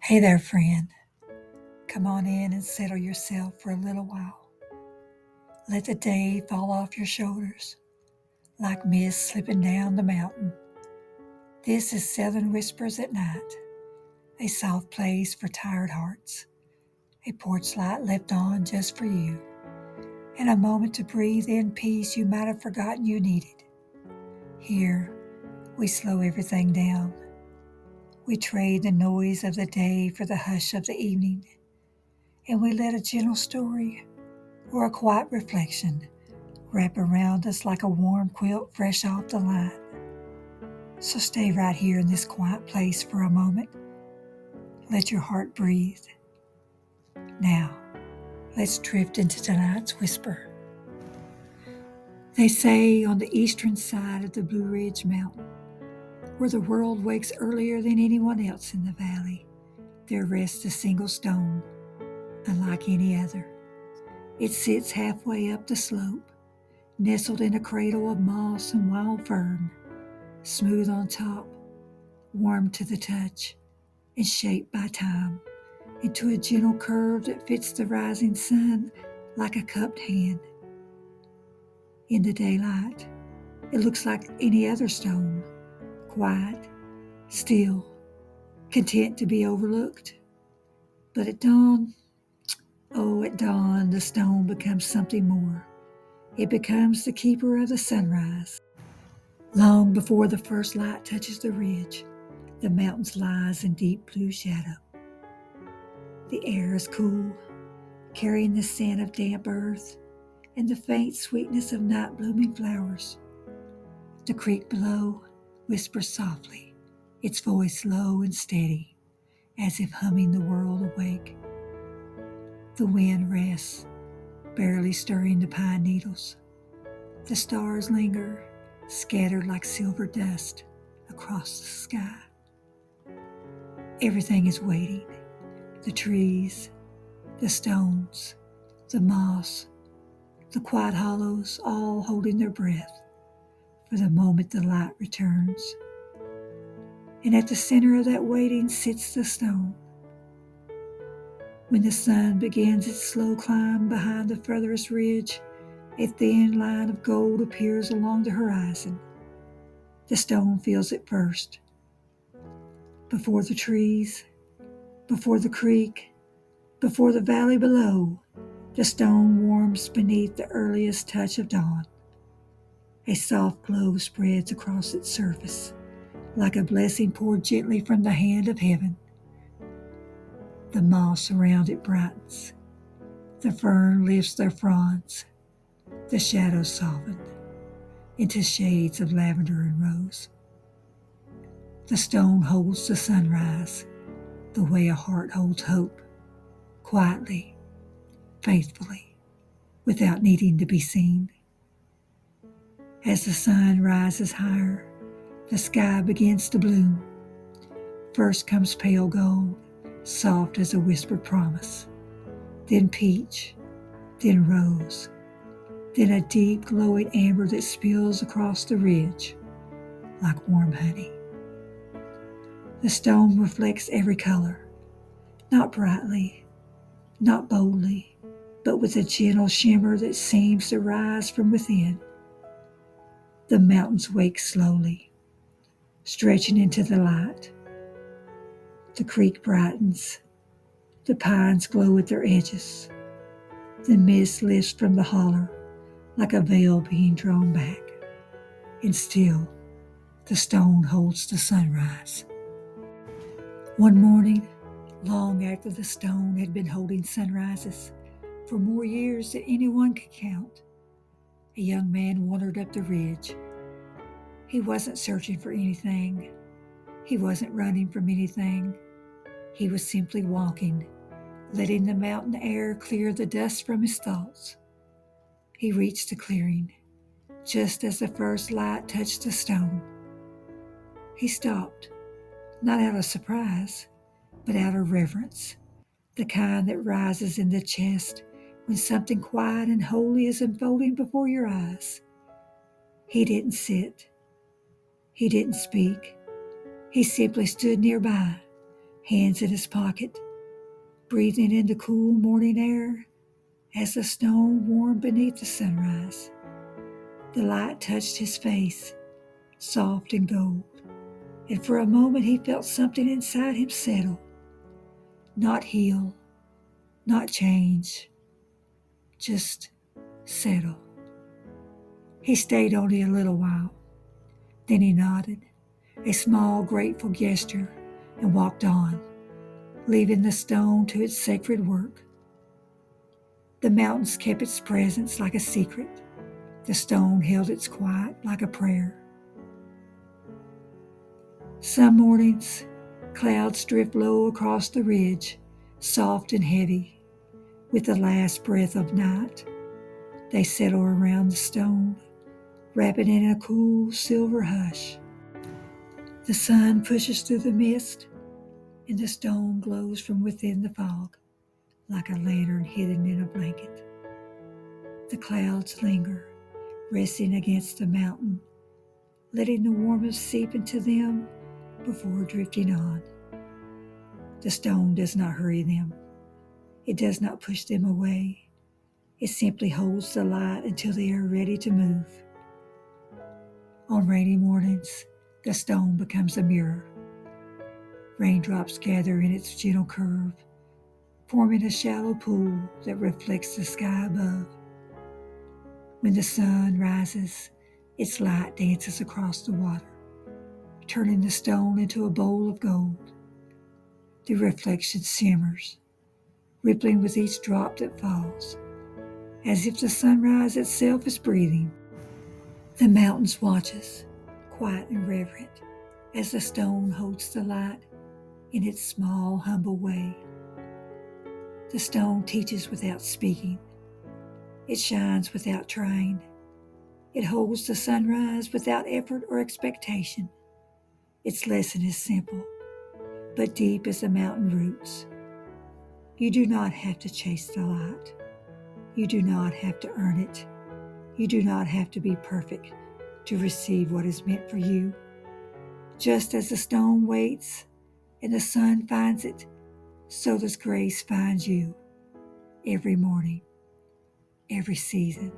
Hey there, friend. Come on in and settle yourself for a little while. Let the day fall off your shoulders like mist slipping down the mountain. This is Southern Whispers at Night, a soft place for tired hearts, a porch light left on just for you, and a moment to breathe in peace you might have forgotten you needed. Here, we slow everything down. We trade the noise of the day for the hush of the evening, and we let a gentle story or a quiet reflection wrap around us like a warm quilt fresh off the line. So stay right here in this quiet place for a moment. Let your heart breathe. Now, let's drift into tonight's whisper. They say on the eastern side of the Blue Ridge Mountain, where the world wakes earlier than anyone else in the valley, there rests a single stone, unlike any other. It sits halfway up the slope, nestled in a cradle of moss and wild fern, smooth on top, warm to the touch, and shaped by time into a gentle curve that fits the rising sun like a cupped hand. In the daylight, it looks like any other stone, quiet, still, content to be overlooked. But at dawn, at dawn, the stone becomes something more. It becomes the keeper of the sunrise. Long before the first light touches the ridge, the mountains lies in deep blue shadow. The air is cool, carrying the scent of damp earth and the faint sweetness of night-blooming flowers. The creek below whispers softly, its voice low and steady, as if humming the world awake. The wind rests, barely stirring the pine needles. The stars linger, scattered like silver dust across the sky. Everything is waiting. The trees, the stones, the moss, the quiet hollows, all holding their breath for the moment the light returns. And at the center of that waiting sits the stone. When the sun begins its slow climb behind the furthest ridge, a thin line of gold appears along the horizon. The stone feels it first. Before the trees, before the creek, before the valley below, the stone warms beneath the earliest touch of dawn. A soft glow spreads across its surface, like a blessing poured gently from the hand of heaven. The moss around it brightens. The fern lifts their fronds. The shadows soften into shades of lavender and rose. The stone holds the sunrise the way a heart holds hope, quietly, faithfully, without needing to be seen. As the sun rises higher, the sky begins to bloom. First comes pale gold, soft as a whispered promise, then peach, then rose, then a deep glowing amber that spills across the ridge like warm honey. The stone reflects every color, not brightly, not boldly, but with a gentle shimmer that seems to rise from within. The mountains wake slowly, stretching into the light. The creek brightens. The pines glow at their edges. The mist lifts from the holler like a veil being drawn back. And still, the stone holds the sunrise. One morning, long after the stone had been holding sunrises for more years than anyone could count, a young man wandered up the ridge. He wasn't searching for anything. He wasn't running from anything. He was simply walking, letting the mountain air clear the dust from his thoughts. He reached the clearing, just as the first light touched the stone. He stopped, not out of surprise, but out of reverence, the kind that rises in the chest when something quiet and holy is unfolding before your eyes. He didn't sit. He didn't speak. He simply stood nearby, hands in his pocket, breathing in the cool morning air as the stone warmed beneath the sunrise. The light touched his face, soft and gold, and for a moment he felt something inside him settle, not heal, not change, just settle. He stayed only a little while. Then he nodded, a small, grateful gesture, and walked on, leaving the stone to its sacred work. The mountains kept its presence like a secret. The stone held its quiet like a prayer. Some mornings, clouds drift low across the ridge, soft and heavy. With the last breath of night, they settle around the stone, wrapping it in a cool silver hush. The sun pushes through the mist, and the stone glows from within the fog, like a lantern hidden in a blanket. The clouds linger, resting against the mountain, letting the warmth seep into them before drifting on. The stone does not hurry them. It does not push them away. It simply holds the light until they are ready to move. On rainy mornings, the stone becomes a mirror. Raindrops gather in its gentle curve, forming a shallow pool that reflects the sky above. When the sun rises, its light dances across the water, turning the stone into a bowl of gold. The reflection simmers, rippling with each drop that falls, as if the sunrise itself is breathing. The mountains watch us, quiet and reverent, as the stone holds the light in its small, humble way. The stone teaches without speaking. It shines without trying. It holds the sunrise without effort or expectation. Its lesson is simple, but deep as the mountain roots. You do not have to chase the light. You do not have to earn it. You do not have to be perfect to receive what is meant for you. Just as the stone waits and the sun finds it, so does grace find you every morning, every season,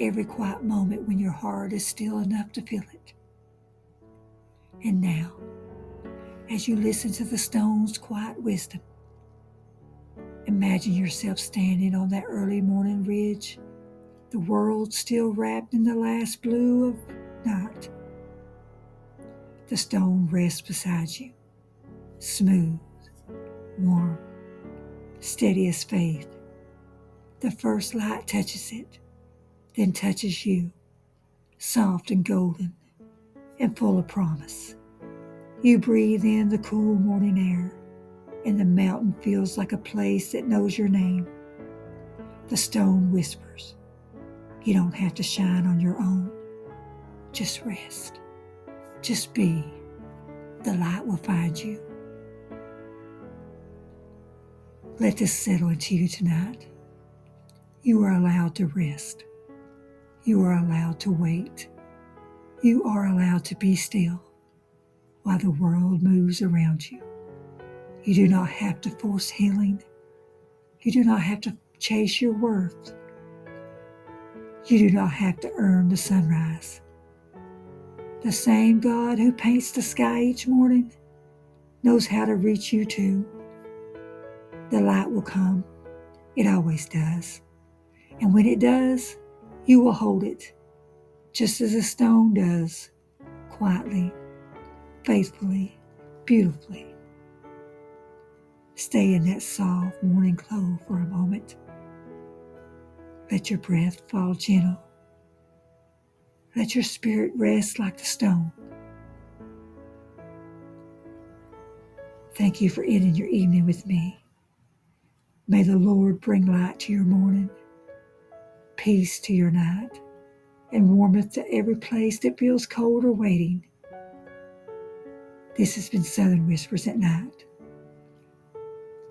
every quiet moment when your heart is still enough to feel it. And now, as you listen to the stone's quiet wisdom, imagine yourself standing on that early morning ridge, the world still wrapped in the last blue of night. The stone rests beside you, smooth, warm, steady as faith. The first light touches it, then touches you, soft and golden and full of promise. You breathe in the cool morning air, and the mountain feels like a place that knows your name. The stone whispers, you don't have to shine on your own. Just rest. Just be. The light will find you. Let this settle into you tonight. You are allowed to rest. You are allowed to wait. You are allowed to be still while the world moves around you. You do not have to force healing. You do not have to chase your worth. You do not have to earn the sunrise. The same God who paints the sky each morning knows how to reach you too. The light will come. It always does. And when it does, you will hold it, just as a stone does, quietly, faithfully, beautifully. Stay in that soft morning glow for a moment. Let your breath fall gentle. Let your spirit rest like the stone. Thank you for ending your evening with me. May the Lord bring light to your morning, peace to your night, and warmth to every place that feels cold or waiting. This has been Southern Whispers at Night.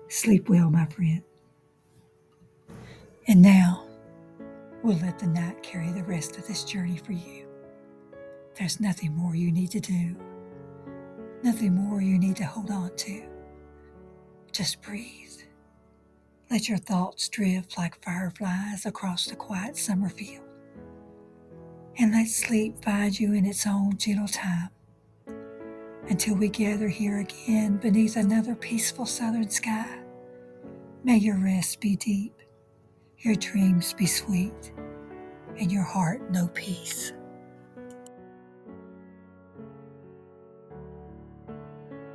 Sleep well, my friend. And now, we'll let the night carry the rest of this journey for you. There's nothing more you need to do, nothing more you need to hold on to. Just breathe. Let your thoughts drift like fireflies across the quiet summer field. And let sleep find you in its own gentle time. Until we gather here again beneath another peaceful southern sky, may your rest be deep, your dreams be sweet, and your heart know peace.